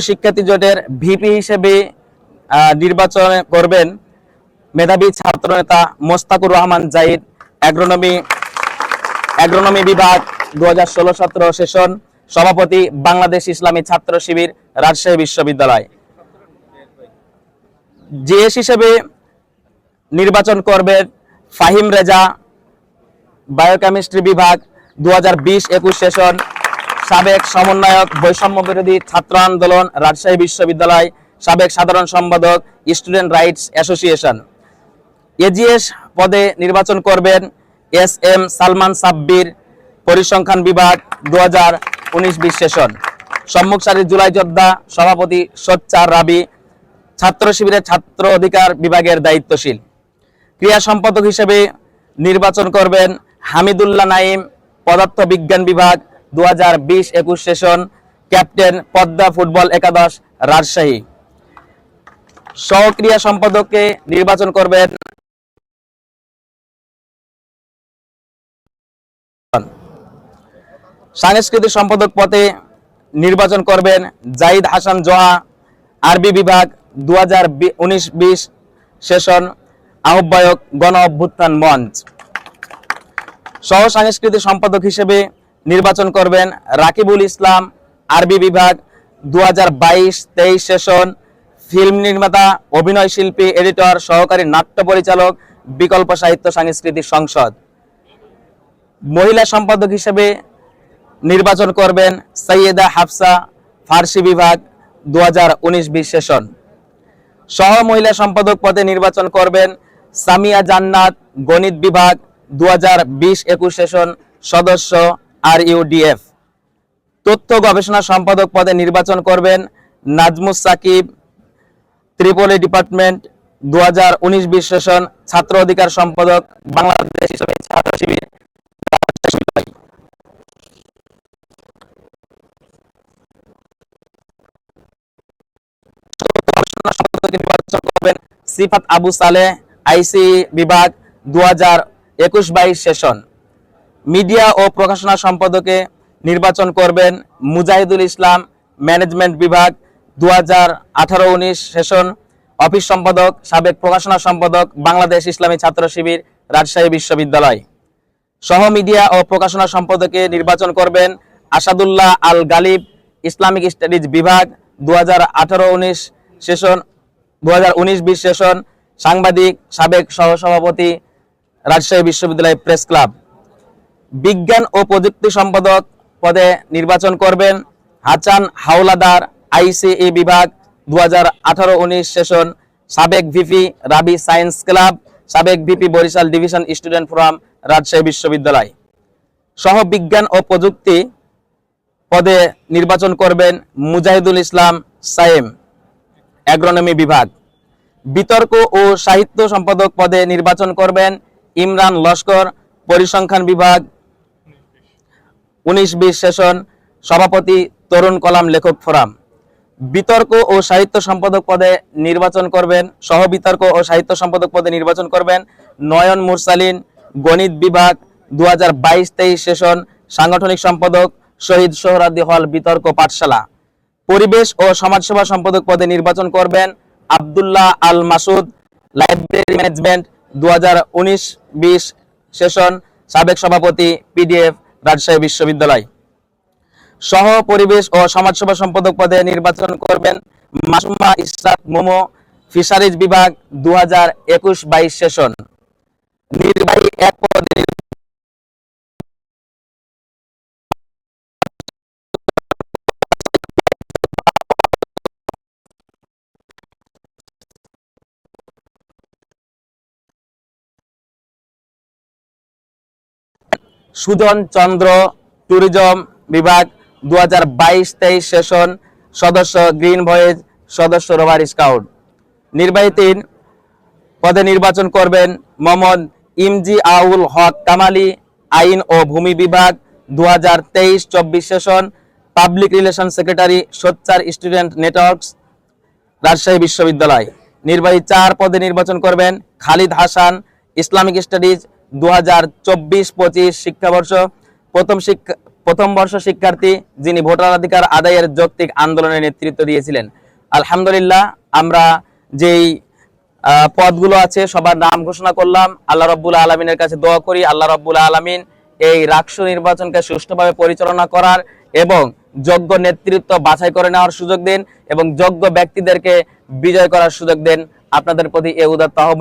শিক্ষার্থী জোটের ভিপি হিসেবে নির্বাচন করবেন মেধাবী ছাত্রনেতা মোস্তাকুর রহমান জাহিদ, অ্যাগ্রোনমি বিভাগ 2016-17 সেশন, সভাপতি বাংলাদেশ ইসলামী ছাত্র শিবির, রাজশাহী বিশ্ববিদ্যালয়। জিএস হিসেবে নির্বাচন করবেন ফাহিম রেজা, বায়োকেমিস্ট্রি বিভাগ 2020-21 সেশন, সাবেক সমন্বয়ক বৈষম্য বিরোধী ছাত্র আন্দোলন, রাজশাহী বিশ্ববিদ্যালয়, সাবেক সাধারণ সম্পাদক স্টুডেন্ট রাইটস অ্যাসোসিয়েশন। এজিএস পদে নির্বাচন করবেন SM সালমান সাব্বির, পরিসংখ্যান বিভাগ 2019-20 সেশন, সম্মুখ সারির জুলাই যোদ্ধা, সভাপতি সোচ্চার রাবি, ছাত্র শিবিরের ছাত্র অধিকার বিভাগের দায়িত্বশীল। ক্রিয়া সম্পাদক হিসেবে নির্বাচন করবেন হামিদুল্লাহ নাইম, পদার্থ বিজ্ঞান বিভাগ 2020-21 সেশন, ক্যাপ্টেন পদ্মা ফুটবল একাদশ, রাজশাহী। সহক্রিয়া সম্পাদককে নির্বাচন করবেন সাংস্কৃতিক সম্পাদক পদে নির্বাচন করবেন জাহিদ হাসান জোহা, আরবি বিভাগ 2019-20 সেশন, আহ্বায়ক গণ অভ্যুত্থান মঞ্চ। সহ সাংস্কৃতিক সম্পাদক হিসেবে নির্বাচন করবেন রাকিবুল ইসলাম, আরবি বিভাগ 2022-23 সেশন, ফিল্ম নির্মাতা, অভিনয় শিল্পী, এডিটর, সহকারী নাট্য পরিচালক, বিকল্প সাহিত্য সাংস্কৃতিক সংসদ। মহিলা সম্পাদক হিসেবে নির্বাচন করবেন সৈয়দা হাফসা, ফার্সি বিভাগ 2019-20 সেশন। সহ মহিলা সম্পাদক পদে নির্বাচন করবেন সামিয়া জান্নাত, গণিত বিভাগ 2020-21 সেশন, সদস্য RUDF। তথ্য গবেষণা সম্পাদক পদে নির্বাচন করবেন নাজমুস সাকিব, ত্রিপলি ডিপার্টমেন্ট 2019-20 সেশন, ছাত্র অধিকার সম্পাদক, বাংলাদেশ ইসলামী ছাত্র শিবির। নির্বাচন করবেন সিফাত আবু সালেহ, IC বিভাগ 2021-22 সেশন। মিডিয়া ও প্রকাশনা সম্পাদকে নির্বাচন করবেন মুজাহিদুল ইসলাম, ম্যানেজমেন্ট বিভাগ 2018-19 সেশন, অফিস সম্পাদক, সাবেক প্রকাশনা সম্পাদক, বাংলাদেশ ইসলামী ছাত্র শিবির, রাজশাহী বিশ্ববিদ্যালয়। সহ মিডিয়া ও প্রকাশনা সম্পাদকে নির্বাচন করবেন আসাদুল্লাহ আল গালিব, ইসলামিক স্টাডিজ বিভাগ 2018-19 সেশন, 2019-20 সেশন, সাংবাদিক, সাবেক সহসভাপতি, রাজশাহী বিশ্ববিদ্যালয় প্রেস ক্লাব। বিজ্ঞান ও প্রযুক্তি সম্পাদক পদে নির্বাচন করবেন হাসান হাওলাদার, ICE বিভাগ 2018-19 সেশন, সাবেক ভিপি, রাবি সায়েন্স ক্লাব, সাবেক VP, Barishal division student forum, Rajshahi বিশ্ববিদ্যালয়। সহ বিজ্ঞান ও প্রযুক্তি পদে নির্বাচন করবেন মুজাহিদুল ইসলাম সায়েম, অ্যাগ্রোনমি বিভাগ। বিতর্ক ও সাহিত্য সম্পাদক পদে নির্বাচন করবেন ইমরান লস্কর, পরিসংখ্যান বিভাগ 19-20 সেশন, সভাপতি তরুণ কলাম লেখক ফোরাম। বিতর্ক ও সাহিত্য সম্পাদক পদে নির্বাচন করবেন সহ বিতর্ক ও সাহিত্য সম্পাদক পদে নির্বাচন করবেন নয়ন মুরসালিন, গণিত বিভাগ 2022-23 সেশন, সাংগঠনিক সম্পাদক, শহীদ সোহরাওয়ার্দী হল বিতর্ক পাঠশালা। পরিবেশ ও সমাজসেবা সম্পাদক পদে নির্বাচন করবেন Abdullah Al Masud, library management 2019-20 session, সাবেক সভাপতি, PDF, রাজশাহী বিশ্ববিদ্যালয়। সহ পরিবেশ ও সমাজসেবা সম্পাদক পদে নির্বাচন করবেন মাসুমা ইসরাত মোমো, ফিশারিজ বিভাগ 2021-22 সেশন। নির্বাহী এক পদে সুজন চন্দ্র, ট্যুরিজম বিভাগ 2022-23 সেশন, সদস্য গ্রিন ভয়েজ, সদস্য রোভার স্কাউট। নির্বাহী 3 পদে নির্বাচন করবেন মোহাম্মদ ইমজি আউল হক কামালি, আইন ও ভূমি বিভাগ 2023-24 সেশন, পাবলিক রিলেশন সেক্রেটারি, সোচ্চার স্টুডেন্ট নেটওয়ার্কস, রাজশাহী বিশ্ববিদ্যালয়। নির্বাহী 4 পদে নির্বাচন করবেন খালিদ হাসান, ইসলামিক স্টাডিজ 2024-25 শিক্ষাবর্ষ, প্রথম বর্ষ শিক্ষার্থী, যিনি ভোটাধিকার আদায়ের যৌক্তিক আন্দোলনের নেতৃত্ব দিয়েছিলেন। আলহামদুলিল্লাহ, আমরা যেই পদগুলো আছে সবার নাম ঘোষণা করলাম। আল্লাহ রাব্বুল আলামিনের কাছে দোয়া করি আল্লাহ রাব্বুল আলামিন এই রাষ্ট্র নির্বাচনকে সুষ্ঠুভাবে পরিচালনা করার এবং যোগ্য নেতৃত্ব বাছাই করে নেওয়ার সুযোগ দেন এবং যোগ্য ব্যক্তিদেরকে বিজয় করার সুযোগ দেন। আপনাদের প্রতি এই উদাত্ত আহ্বান